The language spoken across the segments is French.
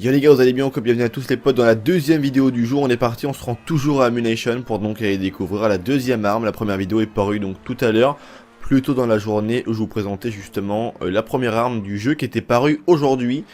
Yo les gars, vous allez bien, bienvenue à tous les potes dans la deuxième vidéo du jour. On est parti, on se rend toujours à Ammu-Nation pour donc aller découvrir la deuxième arme. La première vidéo est parue donc tout à l'heure, plus tôt dans la journée, où je vous présentais justement la première arme du jeu qui était parue aujourd'hui.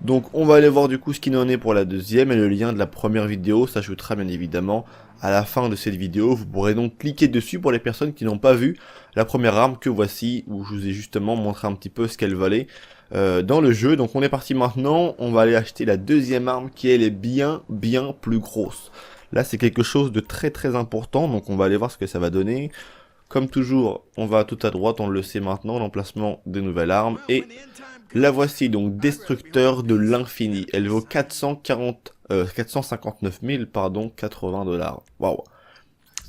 Donc on va aller voir du coup ce qu'il en est pour la deuxième, et le lien de la première vidéo s'ajoutera bien évidemment à la fin de cette vidéo. Vous pourrez donc cliquer dessus pour les personnes qui n'ont pas vu la première arme que voici, où je vous ai justement montré un petit peu ce qu'elle valait dans le jeu. Donc on est parti maintenant, on va aller acheter la deuxième arme qui elle est bien plus grosse. Là c'est quelque chose de très important, donc on va aller voir ce que ça va donner. Comme toujours, on va tout à droite, on le sait maintenant, l'emplacement des nouvelles armes. Et la voici donc, Destructeur de l'infini. Elle vaut 459 000, pardon, 80 $. Waouh,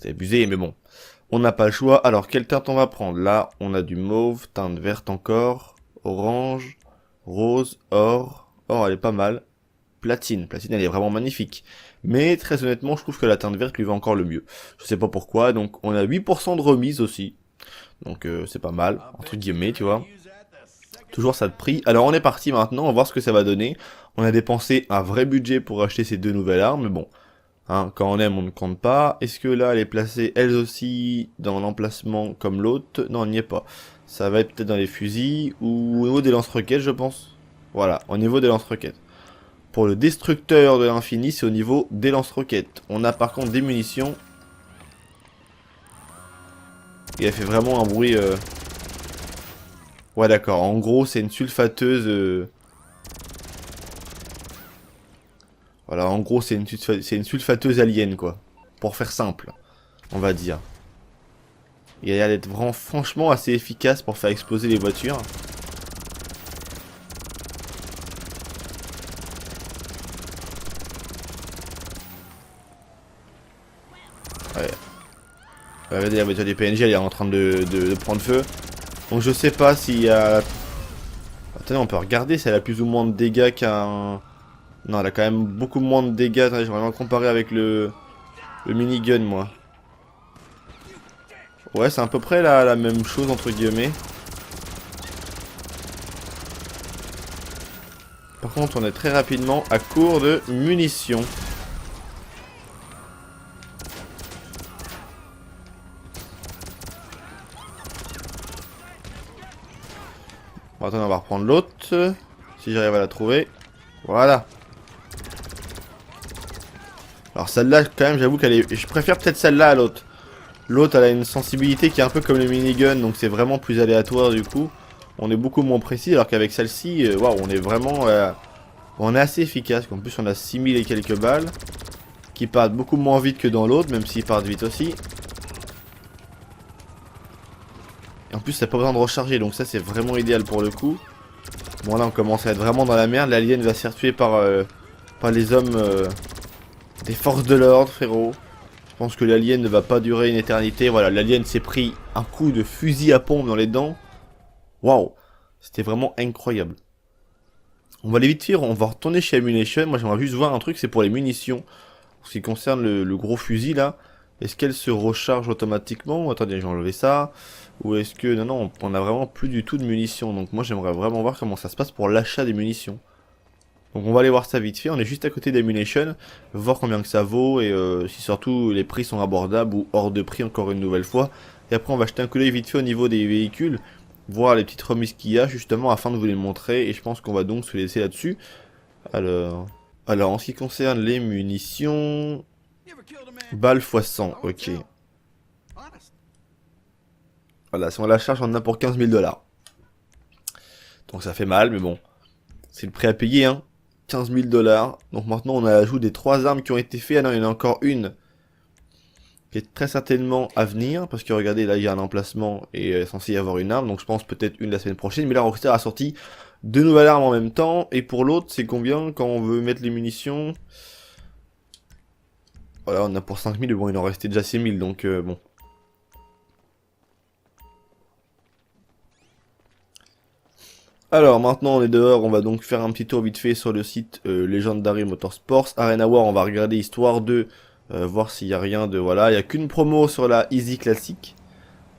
c'est abusé, mais bon. On n'a pas le choix. Alors, quelle teinte on va prendre? Là, on a du mauve, teinte verte encore, orange, rose, or. Or, elle est pas mal. Platine, elle est vraiment magnifique. Mais très honnêtement, je trouve que la teinte verte lui va encore le mieux. Je sais pas pourquoi, donc on a 8% de remise aussi. Donc c'est pas mal, entre guillemets, tu vois. Toujours ça de prix. Alors on est parti maintenant, on va voir ce que ça va donner. On a dépensé un vrai budget pour acheter ces deux nouvelles armes, mais bon. Hein, quand on aime, on ne compte pas. Est-ce que là, elle est placée, elle aussi, dans l'emplacement comme l'autre? Non, elle n'y est pas. Ça va être peut-être dans les fusils, ou au niveau des lance-roquettes, je pense. Voilà, au niveau des lance-roquettes. Pour le destructeur de l'infini, c'est au niveau des lance-roquettes. On a par contre des munitions. Et elle fait vraiment un bruit... Ouais d'accord, en gros c'est une sulfateuse... Voilà, en gros c'est une sulfateuse alien quoi. Pour faire simple, on va dire. Et elle a l'air d'être vraiment franchement assez efficace pour faire exploser les voitures. Ouais. Regardez la voiture des PNJ, elle est en train de prendre feu. Donc je sais pas s'il y a... Attendez, on peut regarder si elle a plus ou moins de dégâts qu'un... Non, elle a quand même beaucoup moins de dégâts. Attendez, j'aimerais bien comparer avec le minigun, moi. Ouais, c'est à peu près la même chose, entre guillemets. Par contre, on est très rapidement à court de munitions. Bon, attendez, on va reprendre l'autre. Si j'arrive à la trouver. Voilà. Alors celle-là, quand même, j'avoue qu'elle est... Je préfère peut-être celle-là à l'autre. L'autre, elle a une sensibilité qui est un peu comme le minigun, donc c'est vraiment plus aléatoire du coup. On est beaucoup moins précis, alors qu'avec celle-ci, waouh, on est vraiment... on est assez efficace. En plus, on a 6000 et quelques balles. Qui partent beaucoup moins vite que dans l'autre, même s'ils partent vite aussi. Et en plus, ça n'a pas besoin de recharger, donc ça, c'est vraiment idéal pour le coup. Bon, là, on commence à être vraiment dans la merde. L'alien va se faire tuer par les hommes des forces de l'ordre, frérot. Je pense que l'alien ne va pas durer une éternité. Voilà, l'alien s'est pris un coup de fusil à pompe dans les dents. Waouh, c'était vraiment incroyable. On va aller vite faire, on va retourner chez Ammu-Nation. Moi, j'aimerais juste voir un truc, c'est pour les munitions. En ce qui concerne le gros fusil, là. Est-ce qu'elle se recharge automatiquement? Attendez, j'ai enlevé ça. Ou est-ce que... Non, on a vraiment plus du tout de munitions. Donc moi, j'aimerais vraiment voir comment ça se passe pour l'achat des munitions. Donc on va aller voir ça vite fait, on est juste à côté d'Ammu-Nation, voir combien que ça vaut et si surtout les prix sont abordables ou hors de prix encore une nouvelle fois. Et après on va jeter un coup d'œil vite fait au niveau des véhicules, voir les petites remises qu'il y a justement afin de vous les montrer, et je pense qu'on va donc se laisser là-dessus. Alors en ce qui concerne les munitions... Balles x 100, ok. Voilà, si on la charge, on en a pour 15 000 $. Donc ça fait mal, mais bon, c'est le prix à payer hein. 15 000 $. Donc maintenant on a l'ajout des 3 armes qui ont été faites. Ah non, il y en a encore une qui est très certainement à venir. Parce que regardez, là il y a un emplacement et il est censé y avoir une arme. Donc je pense peut-être une la semaine prochaine. Mais là Rockstar a sorti 2 nouvelles armes en même temps. Et pour l'autre, c'est combien quand on veut mettre les munitions? Voilà, on a pour 5 000. Bon, il en restait déjà 6 000. Donc bon. Alors maintenant on est dehors, on va donc faire un petit tour vite fait sur le site Legendary Motorsports. Arena War, on va regarder histoire de voir s'il n'y a rien de... Voilà, il n'y a qu'une promo sur la Easy Classic.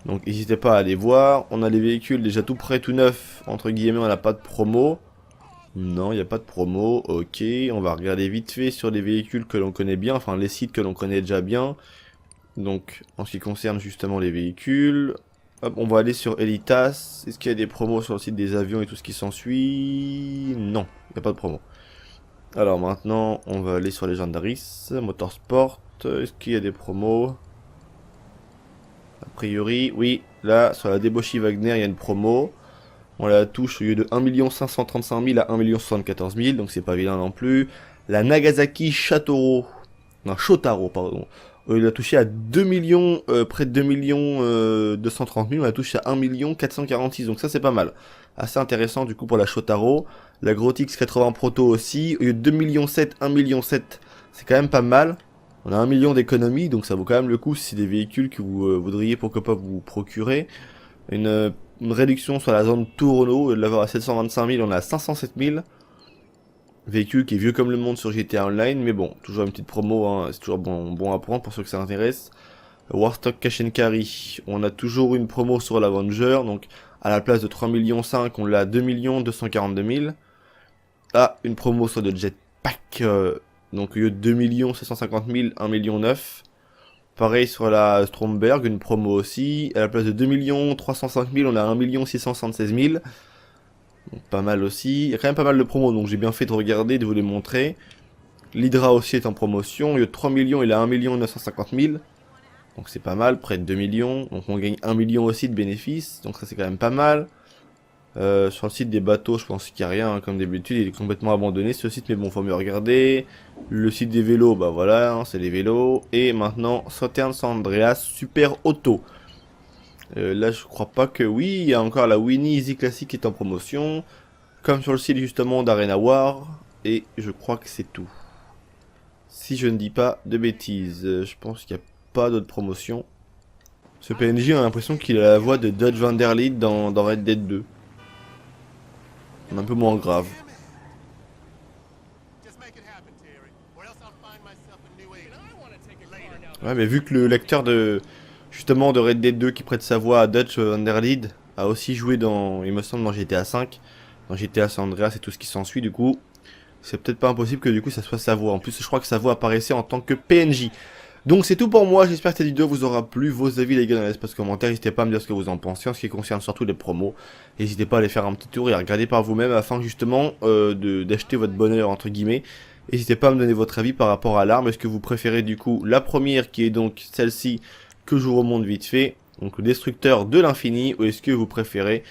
Donc n'hésitez pas à aller voir. On a les véhicules déjà tout prêts, tout neufs, entre guillemets, on n'a pas de promo. Non, il n'y a pas de promo. Ok, on va regarder vite fait sur les véhicules que l'on connaît bien, enfin les sites que l'on connaît déjà bien. Donc, en ce qui concerne justement les véhicules, hop, on va aller sur Elitas. Est-ce qu'il y a des promos sur le site des avions et tout ce qui s'ensuit? Non, il n'y a pas de promo. Alors maintenant, on va aller sur Legendaris, Motorsport. Est-ce qu'il y a des promos? A priori, oui. Là, sur la Deboshi Wagner, il y a une promo. On la touche au lieu de 1 535 000 à 1 074 000, donc c'est pas vilain non plus. La Nagasaki Shatoro, non, Shotaro, pardon. Il a touché à 2 millions, près de 2 millions 230 000, on a touché à 1 446 000, donc ça c'est pas mal. Assez intéressant du coup pour la Shotaro. La Grotix 80 Proto aussi, au lieu de 2 millions 7, 1 million 7, c'est quand même pas mal. On a 1 million d'économies, donc ça vaut quand même le coup si c'est des véhicules que vous voudriez pourquoi pas vous procurer. Une réduction sur la zone Tourneau, de l'avoir à 725 000, on a 507 000. Véhicule qui est vieux comme le monde sur GTA Online, mais bon, toujours une petite promo, hein, c'est toujours bon à prendre pour ceux que ça intéresse. Warstock Cash and Carry, on a toujours une promo sur l'Avenger, donc à la place de 3 millions 5, on l'a à 2 242 000. Ah, une promo sur le Jetpack, donc au lieu de 2 750 000, 1 million 9. Pareil sur la Stromberg, une promo aussi. À la place de 2 305 000, on a 1 676 000. Donc, pas mal aussi. Il y a quand même pas mal de promos, donc j'ai bien fait de regarder, de vous les montrer. L'Hydra aussi est en promotion. Au lieu de 3 millions, il a 1 950 000. Donc c'est pas mal, près de 2 millions. Donc on gagne 1 million aussi de bénéfices. Donc ça c'est quand même pas mal. Sur le site des bateaux, je pense qu'il n'y a rien, hein, comme d'habitude, il est complètement abandonné ce site, mais bon, faut mieux regarder. Le site des vélos, bah voilà, hein, c'est les vélos. Et maintenant, Southern San Andreas Super Auto. Là, je crois pas que... Oui, il y a encore la Winnie Easy Classic qui est en promotion. Comme sur le site justement d'Arena War. Et je crois que c'est tout. Si je ne dis pas de bêtises, je pense qu'il n'y a pas d'autres promotions. Ce PNJ, on a l'impression qu'il a la voix de Dodge Van Der Leed dans Red Dead 2. Un peu moins grave. Ouais, mais vu que le lecteur de justement de Red Dead 2 qui prête sa voix à Dutch Van Der Leed a aussi joué dans, il me semble, dans GTA 5, dans GTA San Andreas et tout ce qui s'ensuit, du coup, c'est peut-être pas impossible que du coup ça soit sa voix. En plus, je crois que sa voix apparaissait en tant que PNJ. Donc c'est tout pour moi, j'espère que cette vidéo vous aura plu. Vos avis les gars dans l'espace commentaire, n'hésitez pas à me dire ce que vous en pensez en ce qui concerne surtout les promos. N'hésitez pas à aller faire un petit tour et à regarder par vous-même afin justement d'acheter votre bonheur entre guillemets. N'hésitez pas à me donner votre avis par rapport à l'arme. Est-ce que vous préférez du coup la première qui est donc celle-ci que je vous remonte vite fait, donc le destructeur de l'infini, ou est-ce que vous préférez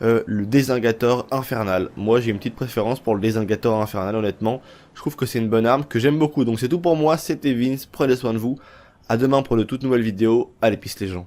le désingator infernal? Moi j'ai une petite préférence pour le désingator infernal honnêtement. Je trouve que c'est une bonne arme que j'aime beaucoup. Donc c'est tout pour moi, c'était Vince, prenez soin de vous. À demain pour de toutes nouvelles vidéos. Allez, peace les gens.